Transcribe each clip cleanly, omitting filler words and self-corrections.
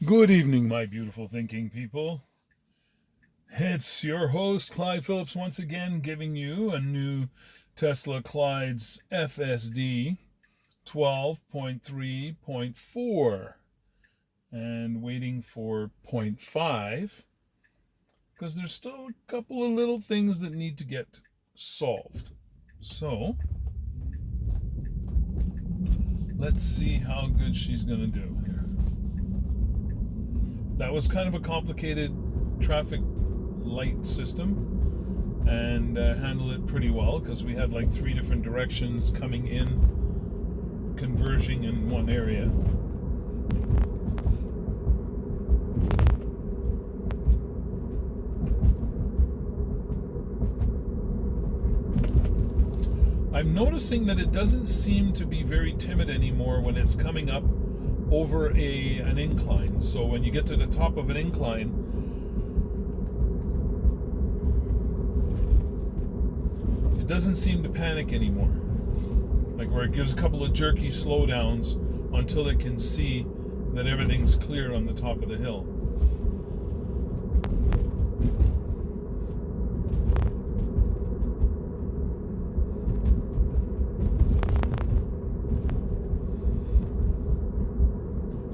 Good evening, my beautiful thinking people. It's your host, Clyde Phillips, once again giving you a new TeslaClyde's FSD 12.3.4 and waiting for point 5 because there's still a couple of little things that need to get solved. So, let's see how good she's going to do here. That was kind of a complicated traffic light system and handled it pretty well because we had like 3 different directions coming in, converging in one area. I'm noticing that it doesn't seem to be very timid anymore when it's coming up over an incline. So when you get to the top of an incline, it doesn't seem to panic anymore. Like where it gives a couple of jerky slowdowns until it can see that everything's clear on the top of the hill.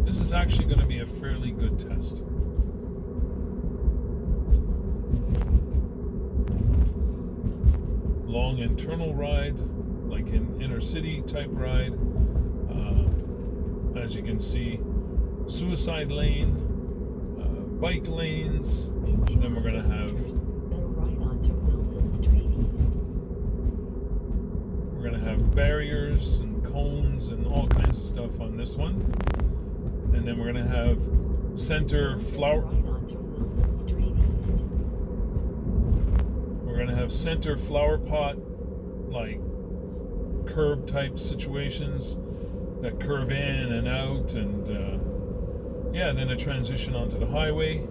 This is actually going to be a fairly good test. Long internal ride, like an inner city type ride. As you can see, suicide lane, bike lanes. Then we're going to have we're going to have barriers and cones and all kinds of stuff on this one. And then we're going to have center flower. We're going to have center flower pot, like curb type situations that curve in and out, and then a transition onto the highway.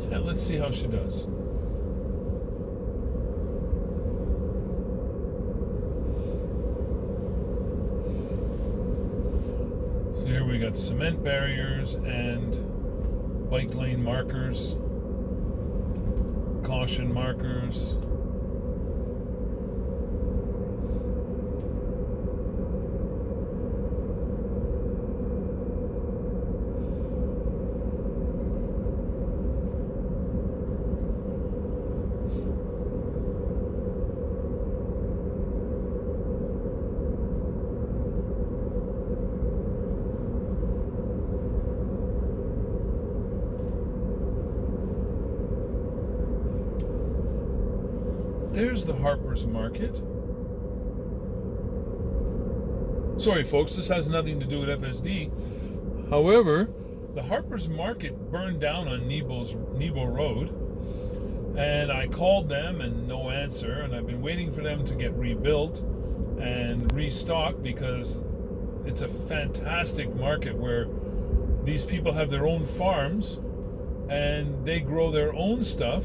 Yeah, let's see how she does. So here we got cement barriers and bike lane markers, caution markers. There's the Harper's Market. Sorry, folks, this has nothing to do with FSD. However, the Harper's Market burned down on Nebo Road, and I called them and no answer, and I've been waiting for them to get rebuilt and restocked because it's a fantastic market where these people have their own farms and they grow their own stuff,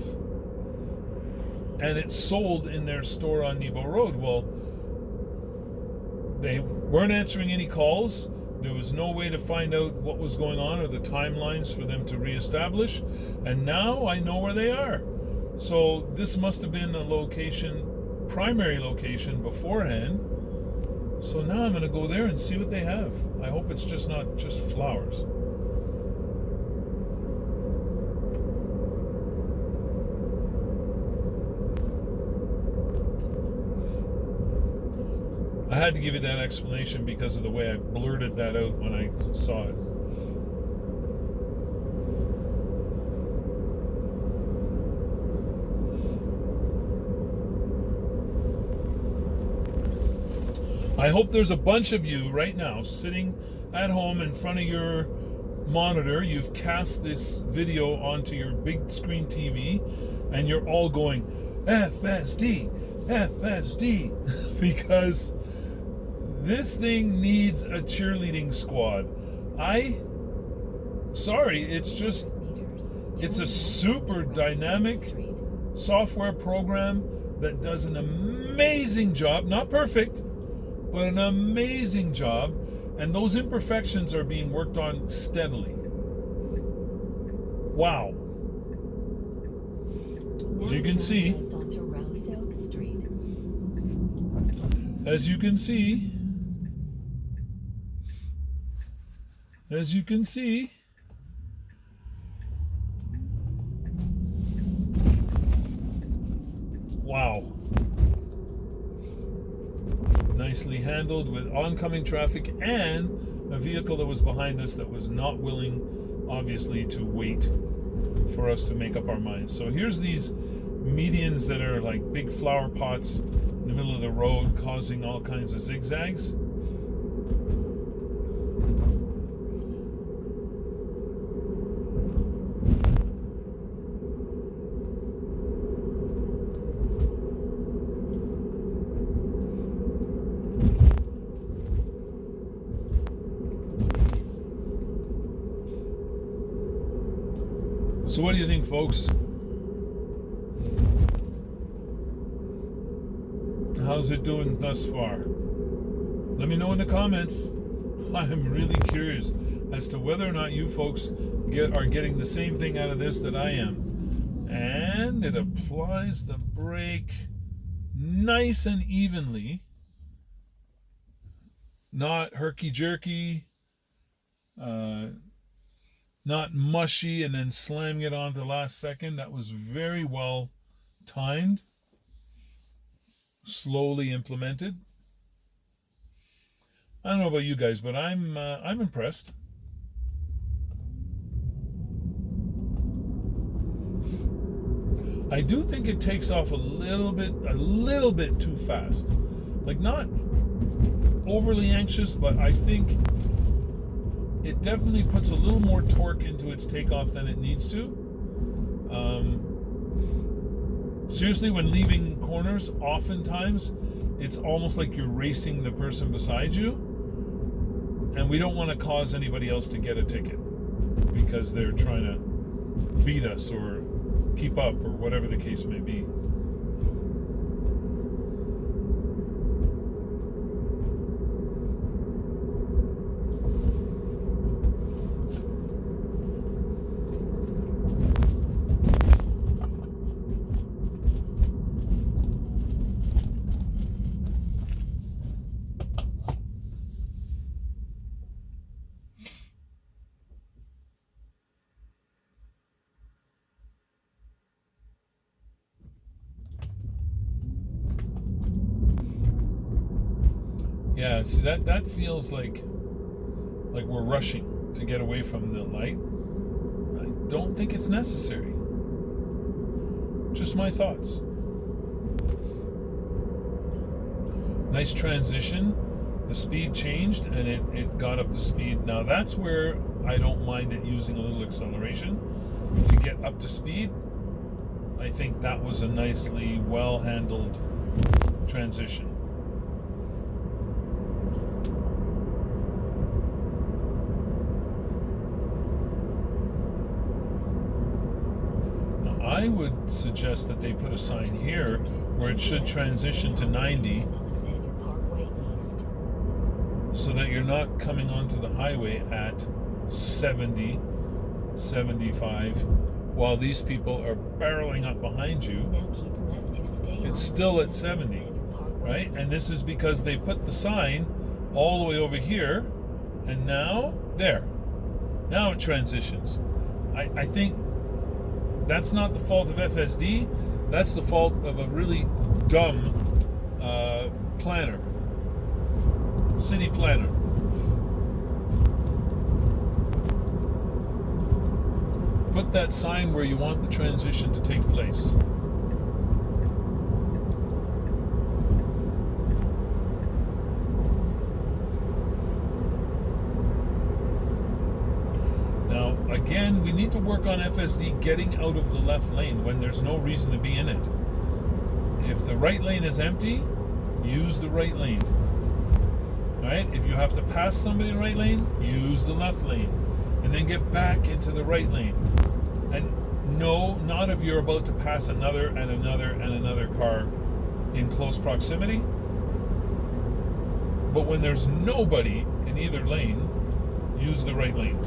and it's sold in their store on Nebo Road. Well, they weren't answering any calls. There was no way to find out what was going on or the timelines for them to reestablish. And now I know where they are. So this must have been a location, primary location beforehand. So now I'm going to go there and see what they have. I hope it's just not just flowers. I had to give you that explanation because of the way I blurted that out when I saw it. I hope there's a bunch of you right now sitting at home in front of your monitor. You've cast this video onto your big screen TV and you're all going, FSD, FSD, because this thing needs a cheerleading squad. It's a super dynamic software program that does an amazing job, not perfect, but an amazing job. And those imperfections are being worked on steadily. Wow. As you can see, wow. Nicely handled with oncoming traffic and a vehicle that was behind us that was not willing, obviously, to wait for us to make up our minds. So here's these medians that are like big flower pots in the middle of the road, causing all kinds of zigzags. So what do you think, folks? How's it doing thus far? Let me know in the comments. I'm really curious as to whether or not you folks are getting the same thing out of this that I am. And it applies the brake nice and evenly. Not herky-jerky. Not mushy and then slamming it on the last second. That was very well timed. Slowly implemented. I don't know about you guys, but I'm impressed. I do think it takes off a little bit too fast. Like, not overly anxious, but I think it definitely puts a little more torque into its takeoff than it needs to. Seriously, when leaving corners, oftentimes it's almost like you're racing the person beside you, and we don't want to cause anybody else to get a ticket because they're trying to beat us or keep up or whatever the case may be. Yeah, see, that feels like we're rushing to get away from the light. I don't think it's necessary. Just my thoughts. Nice transition. The speed changed and it got up to speed. Now that's where I don't mind it using a little acceleration to get up to speed. I think that was a nicely well-handled transition. I would suggest that they put a sign here where it should transition to 90 so that you're not coming onto the highway at 70, 75 while these people are barreling up behind you. It's still at 70, right? And this is because they put the sign all the way over here, and now there. Now it transitions. I think that's not the fault of FSD. That's the fault of a really dumb planner, city planner. Put that sign where you want the transition to take place. Now, again, we need to work on FSD getting out of the left lane when there's no reason to be in it. If the right lane is empty, use the right lane. Right? If you have to pass somebody in the right lane, use the left lane. And then get back into the right lane. And no, not if you're about to pass another and another and another car in close proximity. But when there's nobody, and in either lane, use the right lane.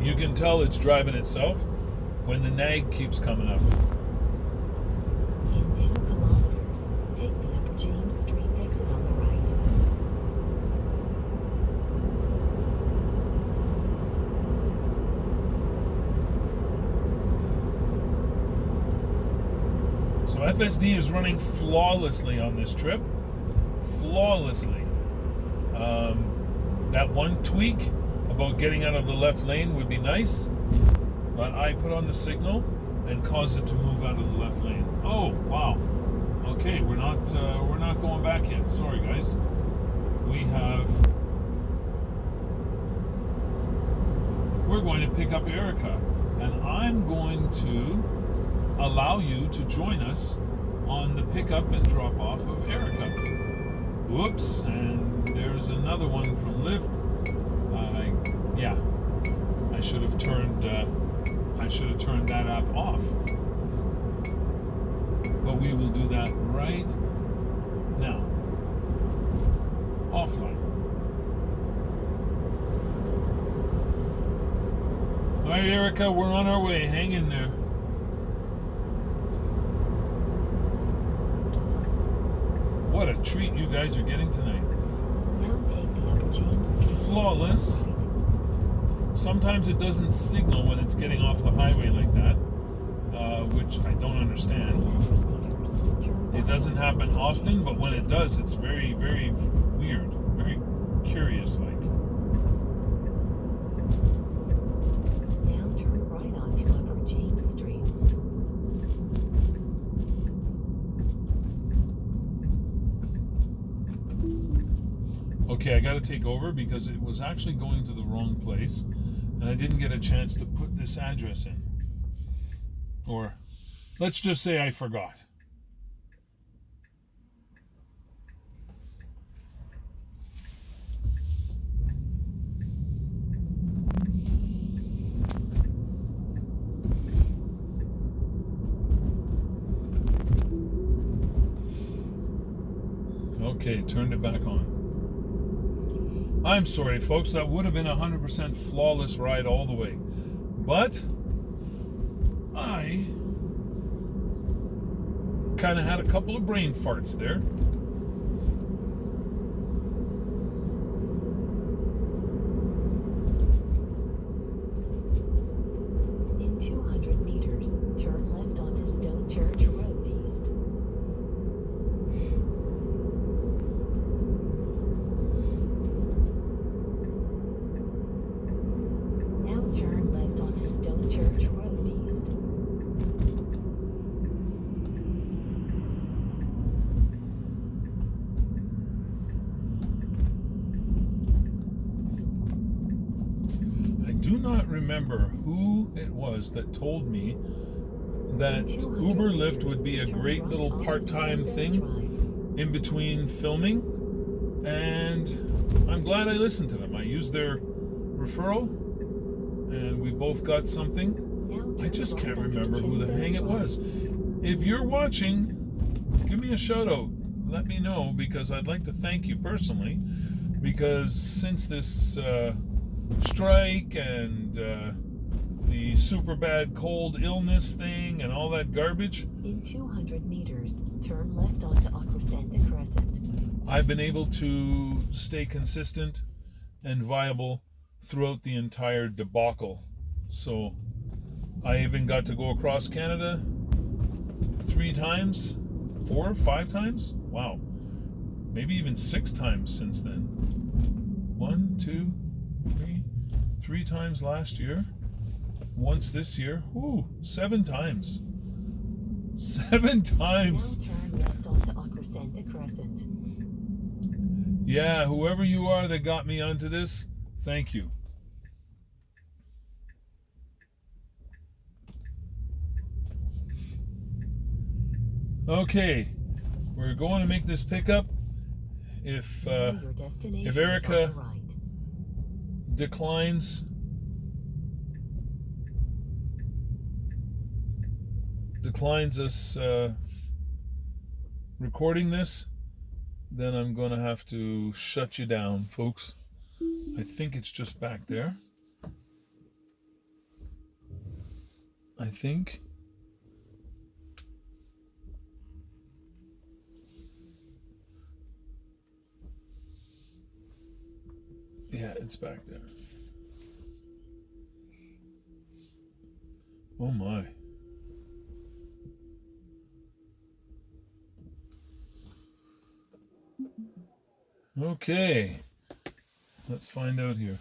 You can tell it's driving itself when the nag keeps coming up. In 2 kilometers, take the Upper James Street exit on the right. So FSD is running flawlessly on this trip. Flawlessly. That one tweak about getting out of the left lane would be nice, but I put on the signal and caused it to move out of the left lane. Oh, wow. Okay, we're not going back yet. Sorry, guys. We're going to pick up Erica, and I'm going to allow you to join us on the pickup and drop off of Erica. Whoops, and there's another one from Lyft. Yeah, I should have turned that app off. But we will do that right now. Offline. All right, Erica, we're on our way. Hang in there. What a treat you guys are getting tonight. Now take the Upper James Street. Flawless. Sometimes it doesn't signal when it's getting off the highway like that, which I don't understand. It doesn't happen often, but when it does, it's very, very weird, very curious like. Now turn right onto Upper James Street. Okay, I got to take over because it was actually going to the wrong place, and I didn't get a chance to put this address in. Or, let's just say I forgot. Okay, turned it back on. I'm sorry, folks, that would have been a 100% flawless ride all the way. But I kind of had a couple of brain farts there. In 200 meters, turn left onto Stone Church Road East. Now turn left onto Stone Church Road East. I do not remember who it was that told me that Uber Lyft would be a great little part-time thing in between filming, and I'm glad I listened to them. I used their referral, and we both got something. I just can't remember who the hang it was. If you're watching, give me a shout out. Let me know, because I'd like to thank you personally, because since this strike and the super bad cold illness thing and all that garbage, In 200 meters, turn left onto Aquasanta Crescent. I've been able to stay consistent and viable throughout the entire debacle. So I even got to go across Canada 3 times, 4, 5 times. Wow, maybe even 6 times since then. 1, 2, 3 times last year, once this year. Ooh, 7 times. 7 times. Now turn left onto Aquasanta Crescent. Yeah, whoever you are that got me onto this, thank you. Okay, we're going to make this pickup. If Your destination is Erica on the right. declines us recording this, then I'm going to have to shut you down, folks. I think it's just back there. I think. Yeah, it's back there. Oh my. Okay. Let's find out here.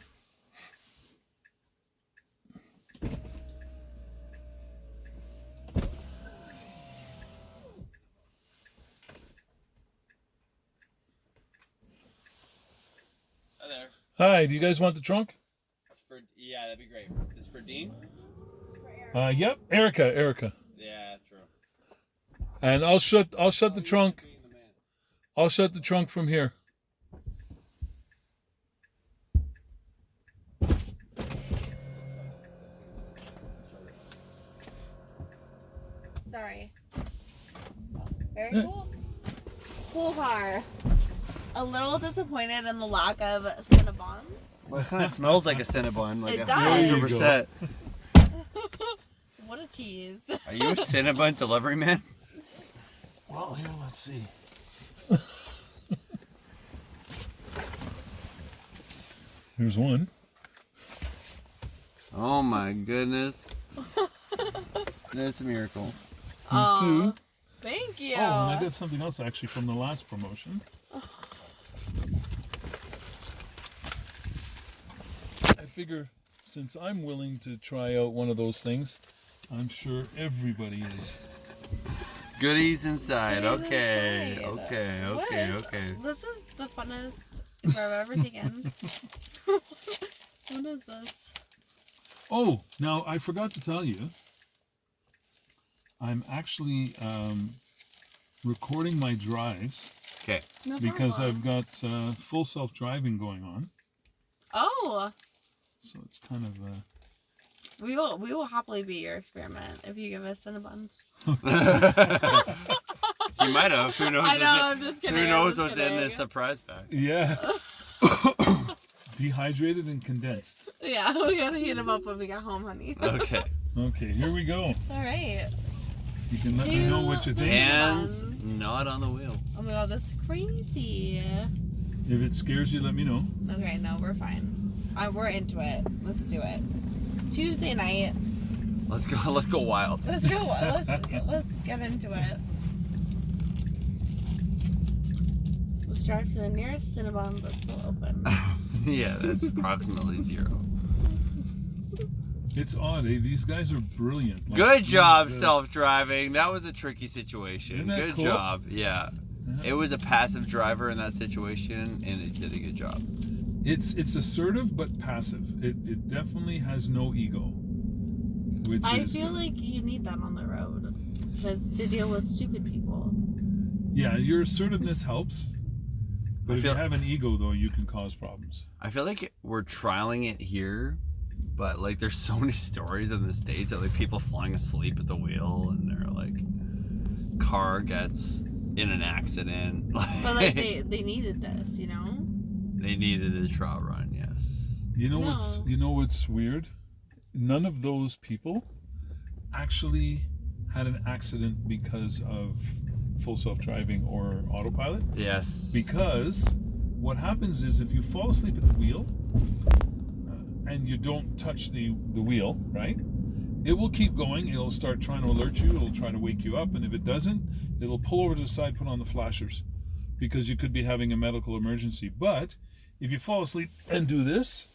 Hi there. Hi, do you guys want the trunk? Yeah, that'd be great. It's for Dean? Yep, Erica. Yeah, true. And I'll shut the trunk. I'll shut the trunk from here. Sorry. Very cool. Cool car. A little disappointed in the lack of Cinnabons. Well, it kind of smells like a Cinnabon. Like It 100%. What a tease. Are you a Cinnabon delivery man? Well, here, let's see. Here's one. Oh my goodness. That's a miracle. Here's two. Thank you. Oh, and I got something else actually from the last promotion. I figure since I'm willing to try out one of those things, I'm sure everybody is. Goodies inside. Goodies Okay. inside. Okay. This is the funnest I've ever taken. What is this? Oh, now I forgot to tell you. I'm actually recording my drives Okay. No because problem. I've got full self-driving going on. Oh, So it's kind of we will happily be your experiment if you give us Cinnabons. You might have. Who knows? I know. I'm just kidding. Who knows I'm what's just in kidding. this surprise pack? yeah. Dehydrated and condensed. Yeah, we gotta heat them up when we get home, honey. Okay. Okay, here we go. All right. You can let me know what you think. Hands Cinnabons. not on the wheel. Oh my god, that's crazy. If it scares you, let me know. Okay, no, we're fine. We're into it. Let's do it. It's Tuesday night. Let's go wild. Let's go. Let's get into it. Let's drive to the nearest Cinnabon that's still open. Yeah, that's approximately 0. It's odd, eh? These guys are brilliant. Like, Good job, these, self-driving. That was a tricky situation. Isn't that Good cool? job. Yeah. Yeah. It was a passive driver in that situation, and it did a good job. It's assertive but passive. It definitely has no ego. Which I is feel good. like you need that on the road because to deal with stupid people. Yeah, your assertiveness helps. But I if you feel- have an ego, though, you can cause problems. I feel like we're trialing it here, but like there's so many stories in the States of like people falling asleep at the wheel and their like car gets in an accident. But like they needed this, you know? They needed a trial run, yes. You know No. what's weird? None of those people actually had an accident because of full self-driving or autopilot. Yes. Because what happens is if you fall asleep at the wheel and you don't touch the wheel, right? It will keep going. It'll start trying to alert you. It'll try to wake you up. And if it doesn't, it'll pull over to the side, put on the flashers because you could be having a medical emergency. But if you fall asleep and do this,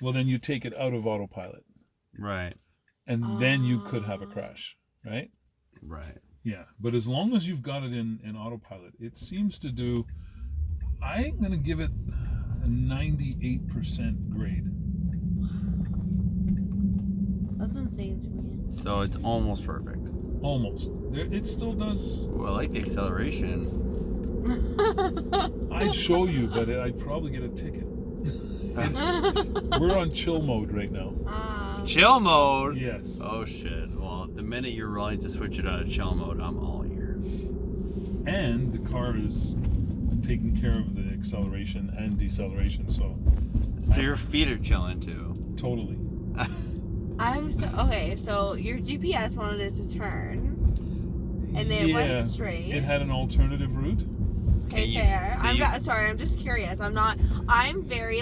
well, then you take it out of autopilot. Right. And then you could have a crash, right? Right. Yeah, but as long as you've got it in autopilot, it seems to do. I'm going to give it a 98% grade. That's insane to me. So it's almost perfect. Almost. It still does. Well, I like the acceleration. I'd show you, but I'd probably get a ticket. We're on chill mode right now. Chill mode? Yes. Oh shit. Well, the minute you're willing to switch it out of chill mode, I'm all ears. And the car is taking care of the acceleration and deceleration, so your feet are chilling too. totally. Okay, so your GPS wanted it to turn, and then it went straight. It had an alternative route. Okay, fair. Sorry, I'm just curious. I'm very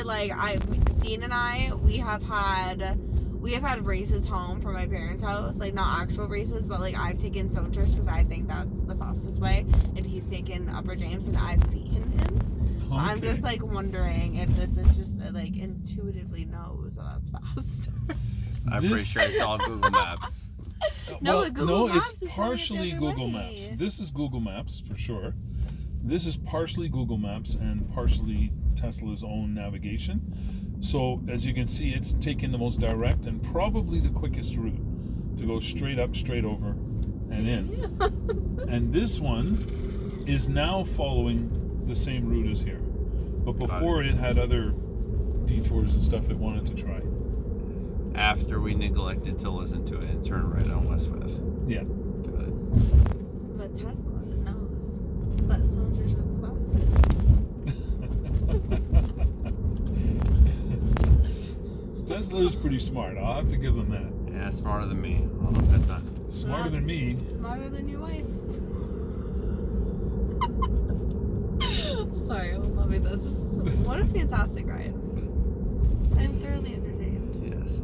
Dean and I, we have had races home from my parents' house, like not actual races, but like I've taken Stone Church because I think that's the fastest way, and he's taken Upper James, and I've beaten him. So Okay. I'm just like wondering if this is just like intuitively knows that that's fast. I'm pretty sure it's all Google Maps. Google Maps it's is partially the other Google way. Maps. This is Google Maps for sure. This is partially Google Maps and partially Tesla's own navigation. So as you can see, it's taking the most direct and probably the quickest route to go straight up, straight over, and in. And this one is now following the same route as here. But before it had other detours and stuff it wanted to try. After we neglected to listen to it and turn right on West 5th. Yeah. Got it. But Tesla knows that Stone Church is the fastest. Tesla is pretty smart. I'll have to give them that. Yeah, smarter than me. I'll admit that. Smarter than me. Smarter than your wife. Sorry, I'm loving this. What a fantastic ride. I'm thoroughly entertained. Yes.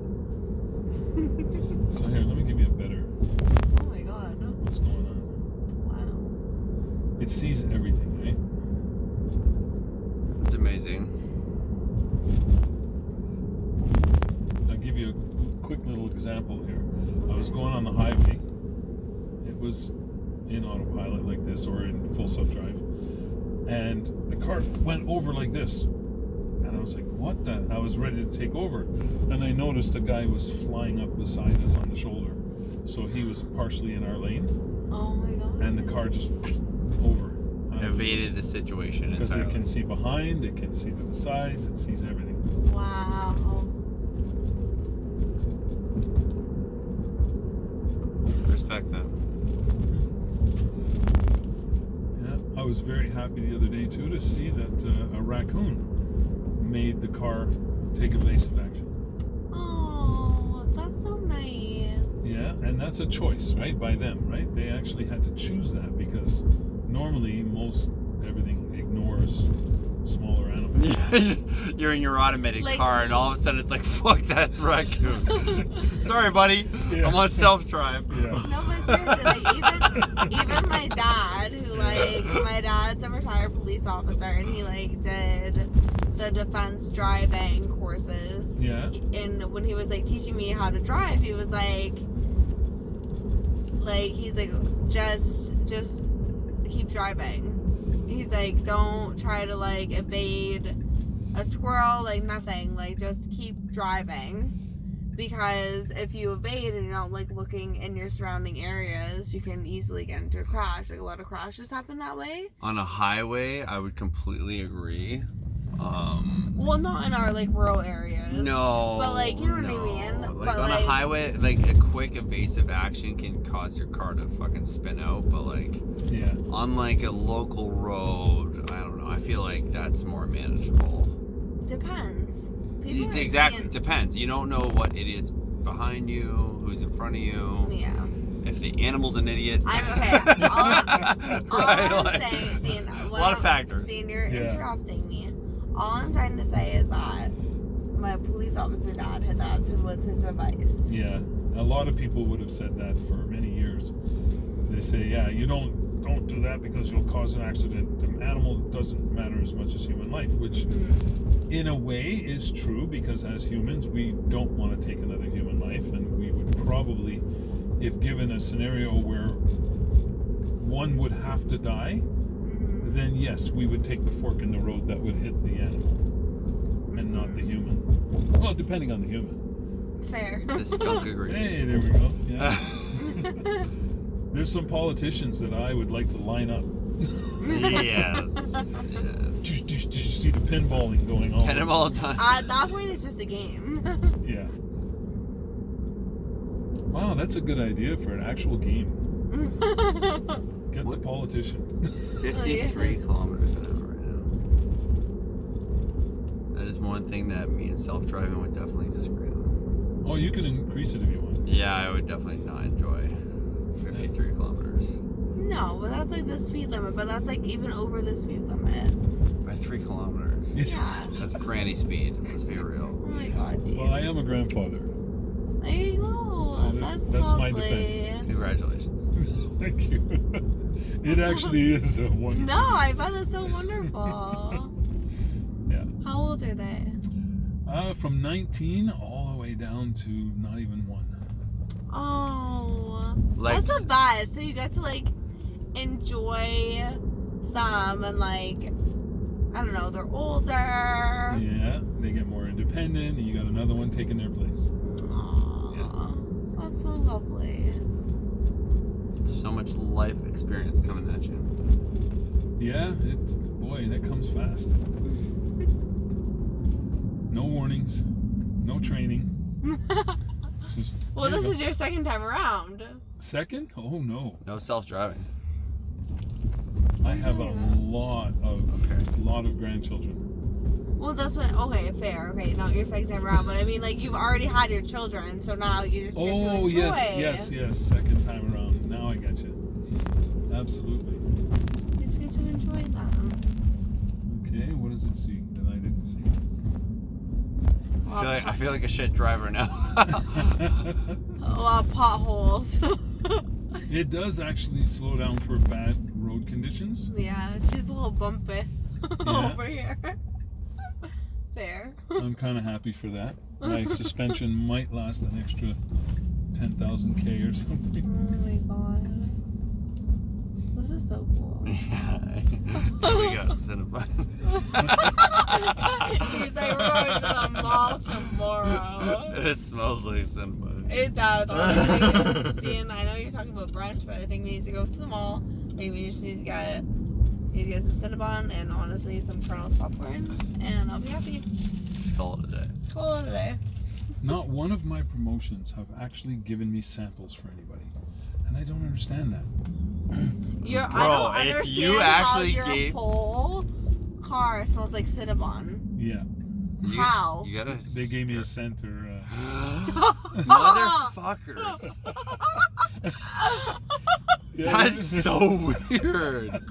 So here, let me give you a better Oh my god. what's going on. Wow. It sees everything, right? It's amazing. I'll give you a quick little example here. I was going on the highway. It was in autopilot like this or in full self-drive. And the car went over like this. And I was like, what the? I was ready to take over. And I noticed a guy was flying up beside us on the shoulder. So he was partially in our lane. Oh my god. And the car just over. Evaded the situation Because it entirely. can see behind, it can see to the sides, it sees everything. Wow. Respect that. Yeah, I was very happy the other day too to see that a raccoon made the car take evasive action. Oh, that's so nice. Yeah, and that's a choice, right, by them, right? They actually had to choose that because normally everything ignores smaller animals. You're in your automated Like- car, and all of a sudden it's like, fuck that raccoon. Sorry, buddy. Yeah. I'm on self-drive. Yeah. No, but seriously, like even my dad, my dad's a retired police officer, and he did the defense driving courses. Yeah. And when he was teaching me how to drive, he was he's like, just keep driving. He's like, don't try to evade a squirrel, nothing. Just keep driving. Because if you evade and you're not looking in your surrounding areas, you can easily get into a crash. A lot of crashes happen that way. On a highway, I would completely agree. Well, not in our rural areas. No. But you know what I mean. Like But on a highway, a quick evasive action can cause your car to fucking spin out. But Yeah. on a local road, I don't know. I feel like that's more manageable. Depends. People are Exactly. seeing- Depends. You don't know what idiot's behind you, who's in front of you. Yeah. If the animal's an idiot. I'm okay. All I'm saying, Dean. A lot of factors. Dean, you're Yeah. interrupting me. All I'm trying to say is that my police officer dad had that was his advice. Yeah. A lot of people would have said that for many years. They say, yeah, you don't do that because you'll cause an accident. The animal doesn't matter as much as human life, which in a way is true because as humans we don't want to take another human life, and we would probably, if given a scenario where one would have to die, then yes, we would take the fork in the road that would hit the animal and not the human. Well, depending on the human. Fair. The skunk agrees. Hey, there we go. Yeah. There's some politicians that I would like to line up. Yes. Yes. see the pinballing going on. Get him all the time. At that point, it's just a game. Yeah. Wow, that's a good idea for an actual game. Get the politician. 53 kilometers an hour right now. That is one thing that me and self-driving would definitely disagree on. Oh, you can increase it if you want. Yeah, I would definitely not enjoy 53 kilometers. No, but that's like the speed limit. But that's like even over the speed limit. By 3 kilometers. Yeah. That's granny speed. Let's be real. Oh my god, dude. Well, I am a grandfather. There you go. So that's my lovely. defense. Congratulations. Thank you. It actually is a wonderful. No, I bet that's so wonderful. Yeah. How old are they? From 19 all the way down to not even 1. Oh, Like- that's the best. So you get to like enjoy some and like, I don't know, they're older. Yeah, they get more independent, and you got another one taking their place. Aww, that's so lovely. So much life experience coming at you. Yeah, it's boy, that comes fast. No warnings, no training. Just, Well, there you this go. is your second time around. Second? Oh no, No self-driving. I have a lot of grandchildren. Well, that's what. Okay, fair. Okay, not your second time around, but I mean, like you've already had your children, so now you just get to Oh enjoy. yes, second time around. Now I get you. Absolutely. You just get to enjoy them. Okay, what does it see that I didn't see? I feel like a shit driver now. A lot of potholes. It does actually slow down for bad road conditions. Yeah, she's a little bumpy over here. Fair. I'm kind of happy for that. My suspension might last an extra 10,000 K or Oh something. my god. This is so cool. Yeah. Here we go, Cinnabon. He's like, we're going to the mall tomorrow. It smells like Cinnabon. It does, honestly. Dean, I know you're talking about brunch, but I think we need to go to the mall. Maybe we just need to get some Cinnabon and honestly some Colonel's popcorn, and I'll be happy. Just call it a day. Call it a day. Not one of my promotions have actually given me samples for anybody. And I don't understand that. I Bro, don't if understand you how actually your gave- whole car smells like Cinnabon. Yeah. How? You gotta. They gave me a scent or... Motherfuckers. That's so weird.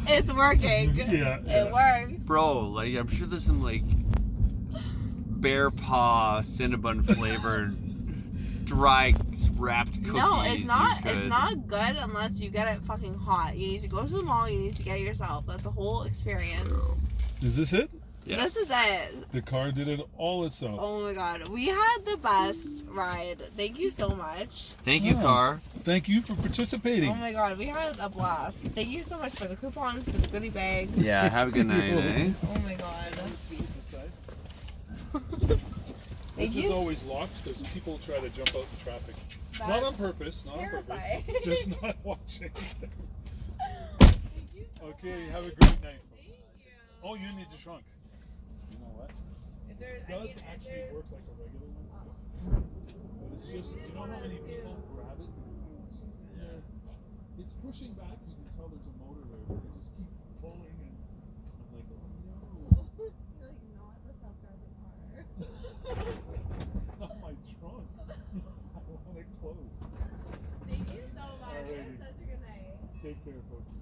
It's working. Yeah. It works. Bro, like, I'm sure there's some, like, bear paw Cinnabon flavored dry wrapped cookies. No, it's not. you It's could- not good unless you get it fucking hot. You need to go to the mall. You need to get it yourself. That's a whole experience. True. Is this it? Yes. This is it. The car did it all itself. Oh my god, we had the best ride. Thank you so much. Thank you, Oh. car. Thank you for participating. Oh my god, we had a blast. Thank you so much for the coupons, for the goodie bags. Yeah, have a good night, eh? Oh my god. This Thank is you. always locked because people try to jump out in traffic. That's Not on purpose, not on terrifying. purpose. Just not watching. Okay, have a great night. Oh, you need the trunk. You know what? It does actually work like a regular one. But it's just, you know how many people grab it? It's pushing back, you can tell there's a motor there, but they just keep pulling and I'm like, oh no. Not my trunk. I want it closed. Thank you so much. Alrighty. Such a good night. Take care, folks.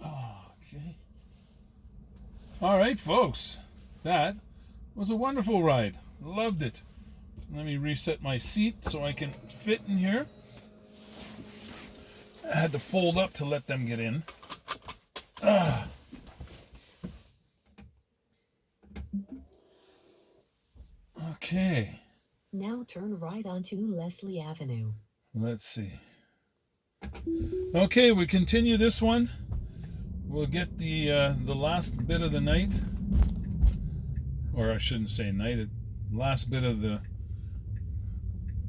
Okay. All right, folks. That was a wonderful ride. Loved it. Let me reset my seat so I can fit in here. I had to fold up to let them get in. Okay. Now turn right onto Leslie Avenue. Let's see. Okay, we continue this one. We'll get the last bit of the night, or I shouldn't say night. Last bit of the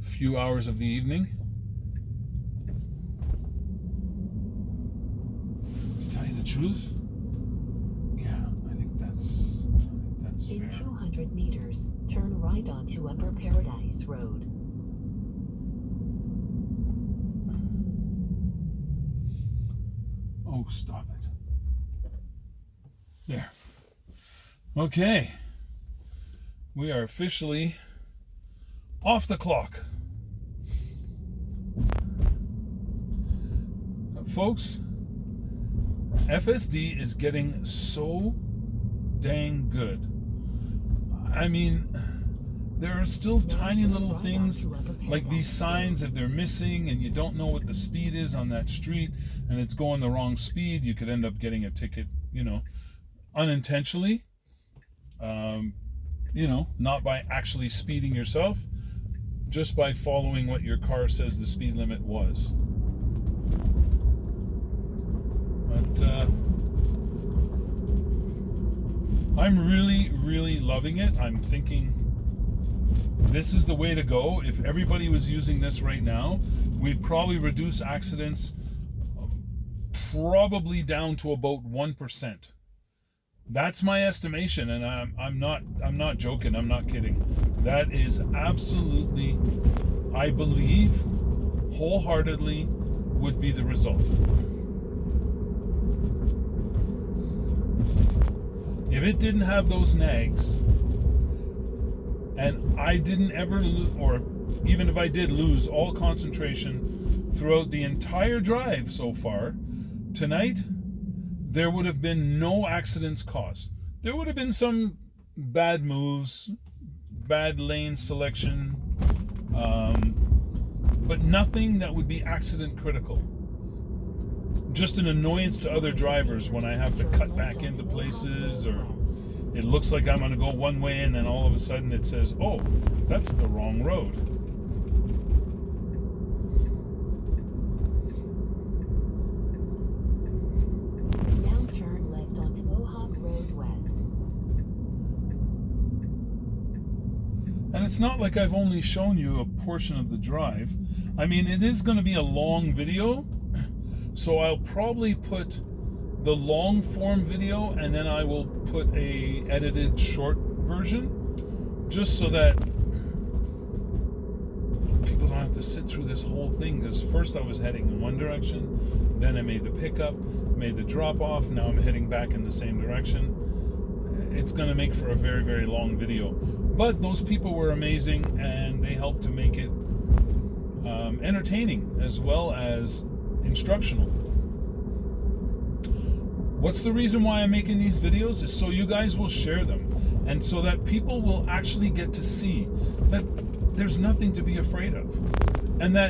few hours of the evening. truth, yeah, I think that's In fair. 200 meters, turn right onto Upper Paradise Road. Oh, stop it. There. Okay. We are officially off the clock. Folks, FSD is getting so dang good. I mean, there are still tiny little things like these signs, if they're missing and you don't know what the speed is on that street and it's going the wrong speed, you could end up getting a ticket, unintentionally. Not by actually speeding yourself, just by following what your car says the speed limit was. But I'm really, really loving it. I'm thinking this is the way to go. If everybody was using this right now, we'd probably reduce accidents probably down to about 1%. That's my estimation, and I'm not joking. I'm not kidding. That is absolutely, I believe, wholeheartedly, would be the result. If it didn't have those nags, and I didn't ever or even if I did lose all concentration throughout the entire drive so far, tonight, there would have been no accidents caused. There would have been some bad moves, bad lane selection, but nothing that would be accident critical. Just an annoyance to other drivers when I have to cut back into places, or it looks like I'm going to go one way and then all of a sudden it says, oh, that's the wrong road. Now turn left onto Mohawk Road West. And it's not like I've only shown you a portion of the drive. I mean, it is going to be a long video, so I'll probably put the long form video and then I will put a edited short version, just so that people don't have to sit through this whole thing, because first I was heading in one direction, then I made the pickup, made the drop off, now I'm heading back in the same direction. It's going to make for a very, very long video. But those people were amazing, and they helped to make it entertaining as well as instructional. What's the reason why I'm making these videos? Is so you guys will share them, and so that people will actually get to see that there's nothing to be afraid of, and that